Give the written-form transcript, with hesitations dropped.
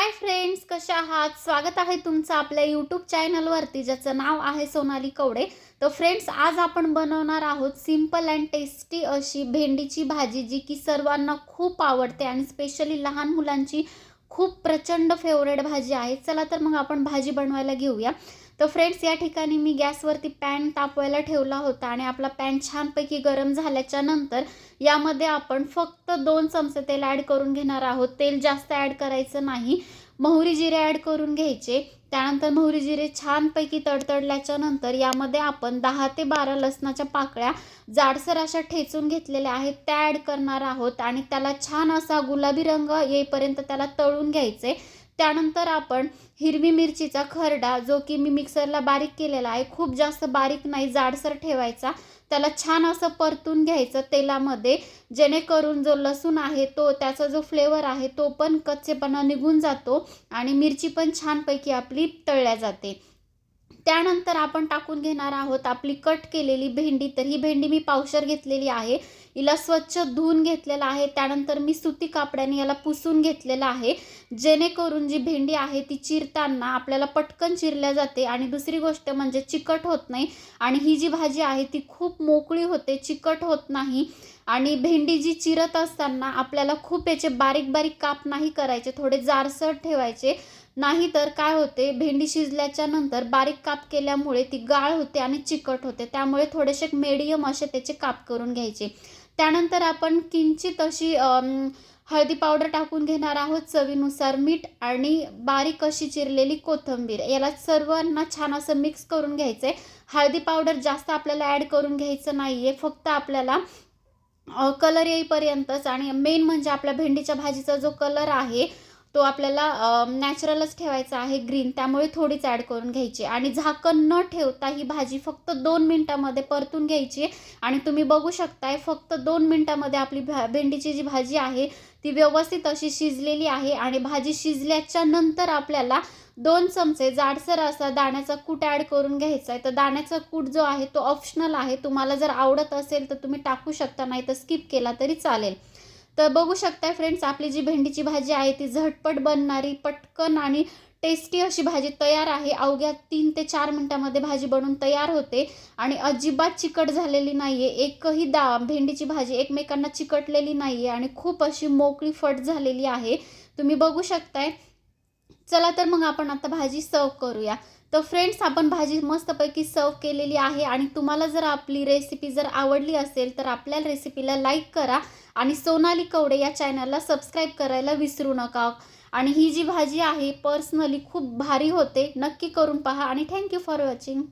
Hi friends, कशा आहात? स्वागत आहे तुमचं आपल्या यूट्यूब चॅनलवरती ज्याचं नाव आहे सोनाली कवडे. तर फ्रेंड्स, आज आपण बनवणार आहोत सिंपल अँड टेस्टी अशी भेंडीची भाजी, जी की सर्वांना खूप आवडते आणि स्पेशली लहान मुलांची खूप प्रचंड फेवरेट भाजी आहे. चला तर मग आपण भाजी बनवायला घेऊया. तर फ्रेंड्स, या ठिकाणी मी गॅसवरती पॅन तापवायला ठेवला होता आणि आपला पॅन छानपैकी गरम झाल्याच्या नंतर यामध्ये आपण फक्त 2 चमचे तेल ॲड करून घेणार आहोत. तेल जास्त ॲड करायचं नाही. मोहरी जिरे ॲड करून घ्यायचे. त्यानंतर मोहरी जिरे छानपैकी तडतडल्याच्या नंतर यामध्ये आपण 10 ते 12 लसणाच्या पाकळ्या जाडसर अशा ठेचून घेतलेल्या आहेत त्या ॲड करणार आहोत आणि त्याला छान असा गुलाबी रंग येईपर्यंत त्याला तळून घ्यायचे. त्यानंतर आपण हिरवी मिरचीचा खरडा, जो की मी मिक्सरला बारीक केलेला आहे, खूप जास्त बारीक नाही, जाडसर ठेवायचा. त्याला छान असं परतून घ्यायचं तेलामध्ये, जेणेकरून जो लसूण आहे तो त्याचा जो फ्लेवर आहे तो पण कच्चेपणा निघून जातो आणि मिरची पण छानपैकी आपली तळल्या जाते. त्यानंतर आपण टाकून घेणार आहोत आपली कट केलेली भेंडी. तर ही भेंडी मी पावशर घेतलेली आहे. हिला स्वच्छ धुवून घेतलेला आहे. त्यानंतर मी सुती कापडाने याला पुसून घेतलेलं आहे, जेणेकरून जी भेंडी आहे ती चिरताना आपल्याला पटकन चिरल्या जाते आणि दुसरी गोष्ट म्हणजे चिकट होत नाही. आणि ही जी भाजी आहे ती खूप मोकळी होते, चिकट होत नाही. आणि भेंडी जी चिरत असताना आपल्याला खूप याचे बारीक बारीक काप नाही करायचे, थोडे जाडसर ठेवायचे. नाहीतर काय होते, भेंडी शिजल्याच्या नंतर बारीक काप केल्यामुळे ती गाळ होते आणि चिकट होते. त्यामुळे थोडेसे मीडियम असे त्याचे काप करून घ्यायचे. त्यानंतर आपण किंचित अशी हळदी पावडर टाकून घेणार आहोत, चवीनुसार मीठ आणि बारीक अशी चिरलेली कोथिंबीर. याला सर्वांना छान असं मिक्स करून घ्यायचं आहे. हळदी पावडर जास्त आपल्याला ॲड करून घ्यायचं नाही आहे, फक्त आपल्याला कलर येईपर्यंतच. आणि मेन म्हणजे आपल्या भेंडीच्या भाजीचा जो कलर आहे तो आपल्याला नॅचरलच ठेवायचा आहे, ग्रीन. त्यामुळे थोडीच ॲड करून घ्यायची आणि झाकण न ठेवता ही भाजी फक्त 2 मिनिटामध्ये परतून घ्यायची. आणि तुम्ही बघू शकताय, फक्त 2 मिनिटामध्ये आपली भेंडीची जी भाजी आहे ती व्यवस्थित अशी शिजलेली आहे. आणि भाजी शिजल्याच्या नंतर आपल्याला 2 चमचे जाडसर असा दाण्याचा कूट ॲड करून घ्यायचा आहे. तर दाण्याचा कूट जो आहे तो ऑप्शनल आहे. तुम्हाला जर आवडत असेल तर तुम्ही टाकू शकता, नाही तर स्किप केला तरी चालेल. तर बघू शकताय फ्रेंड्स, आपली जी भेंडीची भाजी आहे ती झटपट बनणारी, पटकन आणि टेस्टी अशी भाजी तयार आहे. अवघ्या 3 ते 4 मिनिटामध्ये भाजी बनून तयार होते आणि अजिबात चिकट झालेली नाही आहे. एकही भेंडीची भाजी एकमेकांना चिकटलेली नाही आहे आणि खूप अशी मोकळी फट झालेली आहे, तुम्ही बघू शकताय. चला तर मग आपण आता भाजी सर्व करूया. तर फ्रेंड्स, आपण भाजी मस्तपैकी सर्व केलेली आहे. आणि तुम्हाला जर आपली रेसिपी जर आवडली असेल तर आपल्या रेसिपीला लाईक करा आणि सोनाली कवडे या चॅनलला सबस्क्राईब करायला विसरू नका. आणि ही जी भाजी आहे पर्सनली खूप भारी होते, नक्की करून पहा. आणि थँक्यू फॉर वॉचिंग.